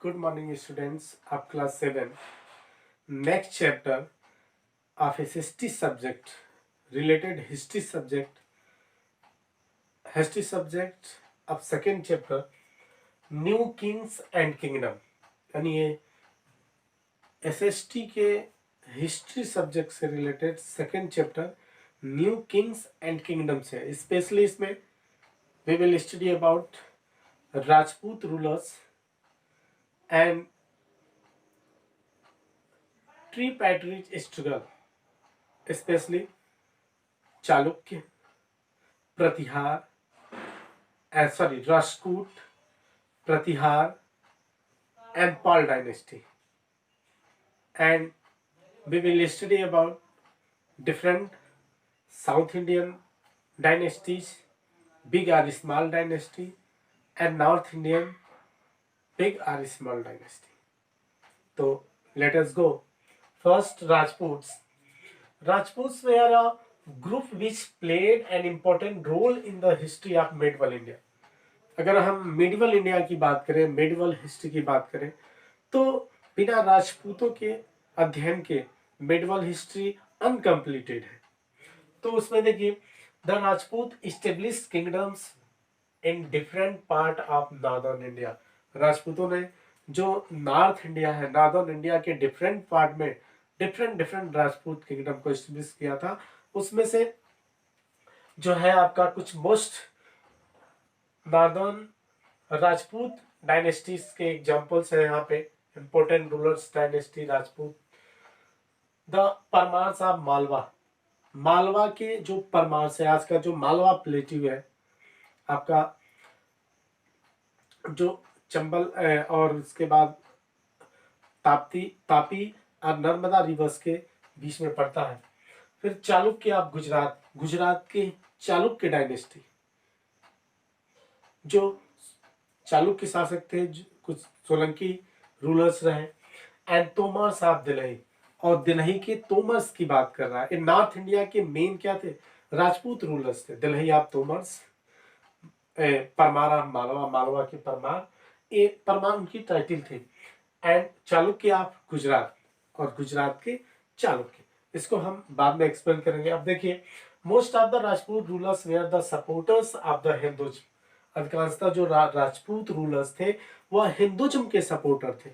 Good morning, students of class 7. Next chapter of a history subject, related history subject of second chapter, New Kings and Kingdom. यानी ये SST के history subject से related second chapter new kings and kingdoms है. Specially इसमें we will study about Rajput rulers and tripartite struggle, specially Chalukya, Pratihara, Rashtrakuta, Pratihara and Paul dynasty, and we will study about different South Indian dynasties, big or small dynasty, and North Indian big or small dynasty. So let us go. First, Rajputs. Rajputs were a group which played an important role in the history of medieval India. अगर हम medieval India की बात करें, medieval history की बात करें, तो बिना राजपूतों के अध्ययन के मेडिवल हिस्ट्री अनकम्प्लीटेड है. तो उसमें देखिए, the Rajput establish kingdoms in different part of northern India. राजपूतों ने जो नॉर्थ इंडिया है, नॉर्दर्न इंडिया के डिफरेंट पार्ट में डिफरेंट राजपूत किंगडम को इस्टेब्लिश किया था. उसमें से जो है आपका कुछ मोस्ट नॉर्दर्न राजपूत डायनेस्टीज के एग्जांपल्स हैं यहाँ पे. Important rulers dynasty Rajput. The Paramars of Malwa. Malwa के जो परमार्स है, आज का जो मालवा प्लेट्यू है आपका, जो चंबल और उसके बाद तापी और नर्मदा रिवर्स के बीच में पड़ता है. फिर चालुक्य ऑफ गुजरात के चालुक्य डायनेस्टी, जो चालुक्य शासक थे, कुछ सोलंकी रूलर्स रहे. एंड तोमर्स ऑफ दिल्ली, और दिल्ली के तोमर्स की बात कर रहा है. इन नॉर्थ इंडिया के मेन क्या थे? राजपूत रूलर्स थे. दिल्ली ऑफ तोमर्स, परमार ऑफ मालवा, मालवा के परमार, परमार उनकी टाइटल थी. एंड चालुक्य ऑफ गुजरात, और गुजरात के चालुक्य. इसको हम बाद में एक्सप्लेन करेंगे. अब देखिए, most of the Rajput rulers were the supporters of the Hinduism. अधिकांशतः जो राजपूत रूलर्स थे वह हिंदुइज्म के सपोर्टर थे,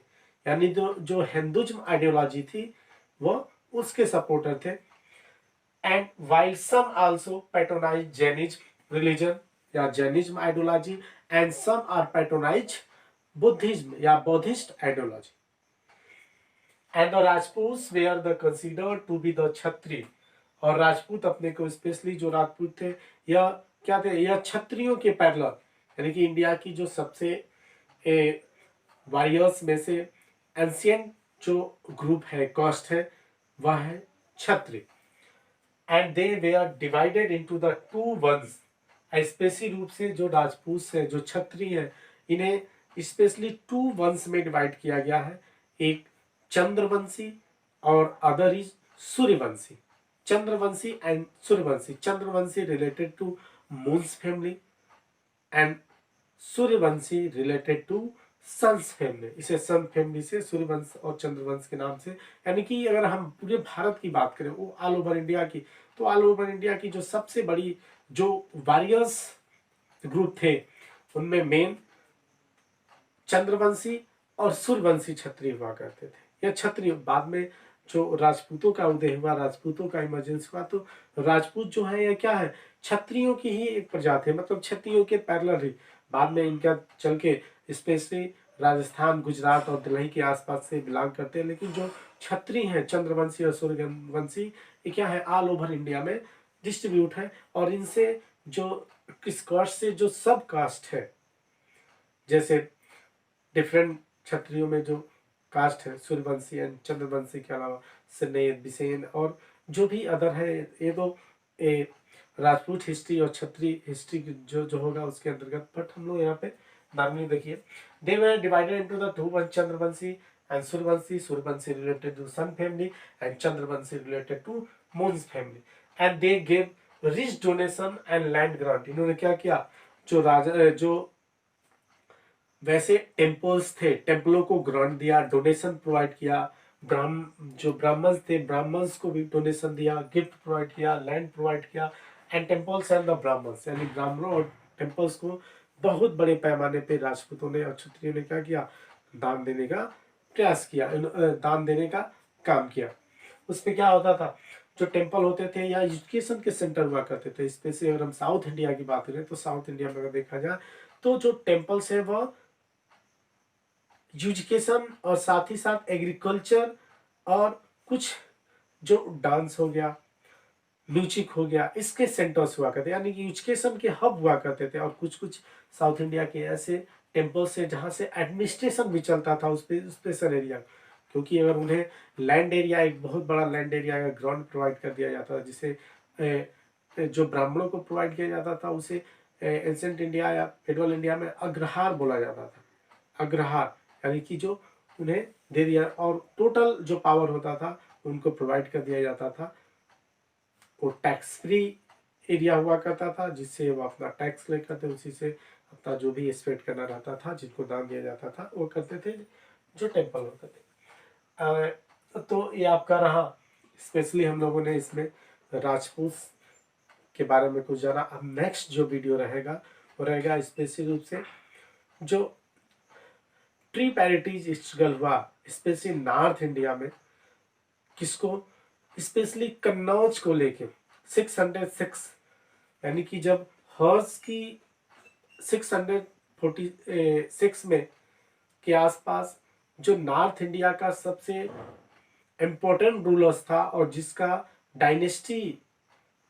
यानी जो हिंदुइज्म आइडियोलॉजी थी वह उसके सपोर्टर थे. And while some also patronize Jainism religion या Jainism ideology, and some are patronize Buddhism या Buddhist ideology. And the Rajput were the considered to be the Kshatriya. और राजपूत अपने को, स्पेशली जो राजपूत थे, यह क्या थे? यह क्षत्रियों के पैरेलल, यानी कि इंडिया की जो सबसे वॉरियर्स में से एंशियंट जो ग्रुप है, कास्ट है, वह है Kshatriya. And they were divided into the two vansh. Specially रूप से जो राजपूत है, जो क्षत्रिय है, इन्हें स्पेशली टू वंश में डिवाइड किया गया है. एक चंद्रवंशी और other is Suryavanshi. Chandravanshi and Suryavanshi. Chandravanshi related to moon's family and Suryavanshi related to sun's family. इसे सन फैमिली से सूर्यवंश और चंद्रवंश के नाम से, यानी कि अगर हम पूरे भारत की बात करें, वो ऑल ओवर इंडिया की, तो ऑल ओवर इंडिया की जो सबसे बड़ी जो वॉरियर्स ग्रुप थे, उनमें मेन चंद्रवंशी और सूर्यवंशी क्षत्रिय हुआ करते थे. यह क्षत्रिय बाद में जो राजपूतों का उदय हुआ, राजपूतों का इमर्जेंस हुआ, तो राजपूत जो है, यह क्या है? क्षत्रियों की ही एक प्रजाति है, मतलब क्षत्रियों के पैरेलल ही. बाद में इनका चल के स्पेशली राजस्थान, गुजरात और दिल्ली के आसपास से बिलोंग करते हैं. लेकिन जो क्षत्रिय हैं, चंद्रवंशी और सूर्यवंशी, ये क्या है? ऑल ओवर इंडिया में डिस्ट्रीब्यूट है. और इनसे जो किस कास्ट से जो सब कास्ट है, जैसे डिफरेंट क्षत्रियों में जो कास्ट है, सूर्यवंशी एंड चंद्रवंशी के अलावा सनेद, बिसेन और जो भी अदर है, ये तो राजपूत हिस्ट्री और क्षत्रिय हिस्ट्री जो होगा उसके अंतर्गत. बट हम लोग यहाँ पे नॉर्मली देखिए, they were divided into the two vansh, Chandravanshi and Suryavanshi. Suryavanshi related to sun family and Chandravanshi related to moon's family. And they give rich donation and land grant. इन्होंने क्या किया? जो वैसे टेम्पल्स थे, टेम्पलों को ग्रांट दिया, डोनेशन प्रोवाइड किया, जो ब्राह्मण्स थे ब्राह्मण्स को भी डोनेशन दिया, गिफ्ट प्रोवाइड किया, लैंड प्रोवाइड किया। And temples and the Brahmins, यानी ब्राह्मणों और टेम्पल्स को बहुत बड़े पैमाने पे राजपूतों ने और क्षत्रियों ने क्या किया, दान देने का प्रयास किया, दान देने का काम किया। उसमें क्या होता था, जो टेम्पल होते थे या एजुकेशन के सेंटर हुआ करते थे, स्पेशली अगर हम साउथ इंडिया की बात करें तो साउथ इंडिया में अगर देखा जाए तो जो टेम्पल्स है वह एजुकेशन और साथ ही साथ एग्रीकल्चर और कुछ जो डांस हो गया, म्यूजिक हो गया, इसके सेंटर्स हुआ करते, यानी कि एजुकेशन के हब हुआ करते थे। और कुछ कुछ साउथ इंडिया के ऐसे टेम्पल्स है जहाँ से एडमिनिस्ट्रेशन भी चलता था उस स्पेशल एरिया, क्योंकि अगर उन्हें लैंड एरिया, एक बहुत बड़ा लैंड एरिया का ग्राउंड प्रोवाइड कर दिया जाता था, जिसे जो ब्राह्मणों को प्रोवाइड किया जाता था उसे एंसेंट इंडिया या फेडरल इंडिया में अग्रहार बोला जाता था। अग्रहार यानी कि जो उन्हें दे दिया, और टोटल जो पावर होता था उनको प्रोवाइड कर दिया जाता था। वो टैक्स फ्री एरिया हुआ करता था, जिससे वो अपना टैक्स लेकर थे, उसी से अपना जो भी स्पेंड करना रहता था, जिनको दान दिया जाता था वो करते थे, जो टेम्पल होते थे। तो ये आपका रहा, स्पेशली हम लोगों ने इसमें राजपूत के बारे में कुछ जाना। अब नेक्स्ट जो वीडियो रहेगा वो रहेगा स्पेशली रूप से जो ट्री पैरिटीज स्ट्रगल हुआ, स्पेशली नॉर्थ इंडिया में, किसको, स्पेशली कन्नौज को लेके 606, यानी कि जब हर्ष की 646 में के आसपास जो नॉर्थ इंडिया का सबसे इम्पोर्टेंट रूलर्स था और जिसका डायनेस्टी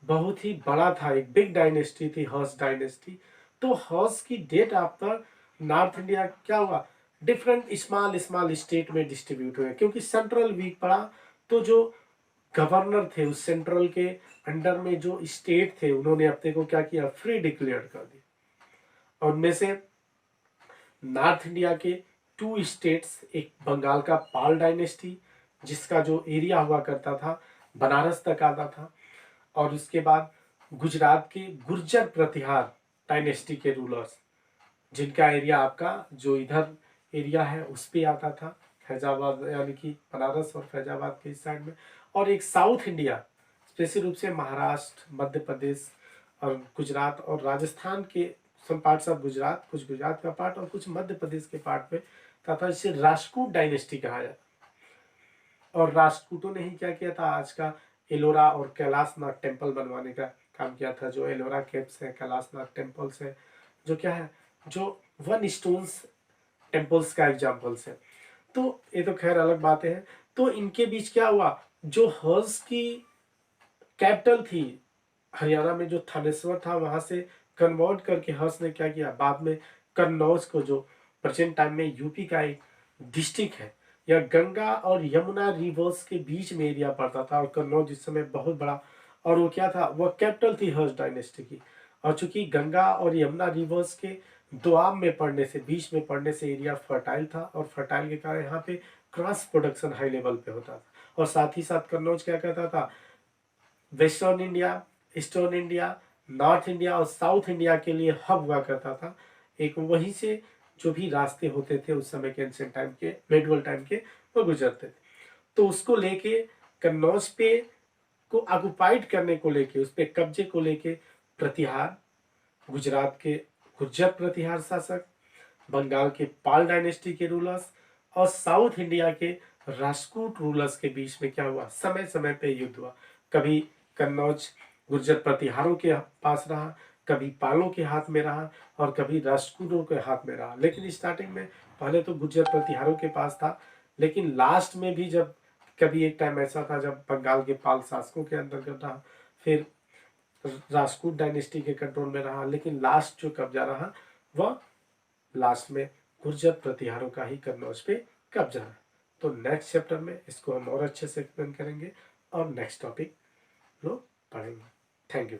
बहुत ही बड़ा था, एक बिग डायनेस्टी थी हर्ष डायनेस्टी। तो हर्ष की डेट आफ्टर नॉर्थ इंडिया क्या हुआ, डिफरेंट स्मॉल स्मॉल स्टेट में डिस्ट्रीब्यूट हुए, क्योंकि सेंट्रल वीक पड़ा। तो जो गवर्नर थे उस सेंट्रल के अंडर में जो स्टेट थे, उन्होंने अपने को क्या किया, फ्री डिक्लेयर कर दिया। और उनमें से नॉर्थ इंडिया के 2 स्टेट्स, एक बंगाल का पाल डायनेस्टी जिसका जो एरिया हुआ करता था बनारस तक आता था, और उसके बाद गुजरात के गुर्जर प्रतिहार डायनेस्टी के रूलर्स, जिनका एरिया आपका जो इधर एरिया है उस पे आता था, फैजाबाद यानी कि बनारस और फैजाबाद के इस साइड में। और एक साउथ इंडिया, स्पेशल रूप से महाराष्ट्र, मध्य प्रदेश और गुजरात और राजस्थान के सम पार्ट्स ऑफ गुजरात, कुछ गुजरात का पार्ट और कुछ मध्य प्रदेश के पार्ट में था, जिसे राजपूत डायनेस्टी कहा जाता। और राजपूतों ने ही क्या किया था, आज का एलोरा और कैलाशनाथ टेम्पल बनवाने का काम किया था। जो एलोरा केव्स है, कैलाशनाथ टेम्पल्स है, जो क्या है, जो 1 स्टोन्स टेम्पल्स का एग्जाम्पल्स है। तो ये तो खैर अलग बातें हैं। तो इनके बीच क्या हुआ, जो हर्ष की कैपिटल थी हरियाणा में जो थानेश्वर था, वहां से कन्वर्ट करके हर्ष ने क्या किया, बाद में कन्नौज को, जो प्रेजेंट टाइम में यूपी का एक डिस्ट्रिक्ट है, या गंगा और यमुना रिवर्स के बीच में एरिया पड़ता था, और कन्नौज इस समय बहुत बड़ा, और वो क्या था, वह कैपिटल थी हर्ष डायनेस्टी की। और चूंकि गंगा और यमुना रिवर्स के दोआब में पड़ने से, बीच में पड़ने से एरिया फर्टाइल था, और फर्टाइल के कारण यहाँ पे क्रॉस प्रोडक्शन हाई लेवल पे होता था। और साथ ही साथ कन्नौज क्या कहता था, western India, eastern India, north India और साउथ इंडिया के लिए हब हुआ करता था। एक वहीं से जो भी रास्ते होते थे उस समय के एंशिएंट टाइम के, मेडुअल टाइम के, वो गुजरते थे। तो उसको लेके कन्नौज पे को ऑक्युपाइड करने को लेके, उस पे कब्जे को लेके प्रतिहार, गुजरात के गुर्जर प्रतिहार शासक, बंगाल के पाल डायनेस्टी के रूलर्स और साउथ इंडिया के राजपूत रूलर्स के बीच में क्या हुआ, समय समय पे युद्ध हुआ। कभी कन्नौज गुर्जर प्रतिहारों के पास रहा, कभी पालों के हाथ में रहा, और कभी राजपूतों के हाथ में रहा। लेकिन स्टार्टिंग में पहले तो गुर्जर प्रतिहारों के पास था, लेकिन लास्ट में भी जब कभी एक टाइम ऐसा था जब बंगाल के पाल शासकों के अंतर्गत रहा, फिर राजपूत डायनेस्टी के कंट्रोल में रहा, लेकिन लास्ट जो कब्जा रहा वह लास्ट में गुर्जर प्रतिहारों का ही कन्नौज पे कब्जा है। तो नेक्स्ट चैप्टर में इसको हम और अच्छे से एक्सप्लेन करेंगे और नेक्स्ट टॉपिक लोग पढ़ेंगे। Thank you.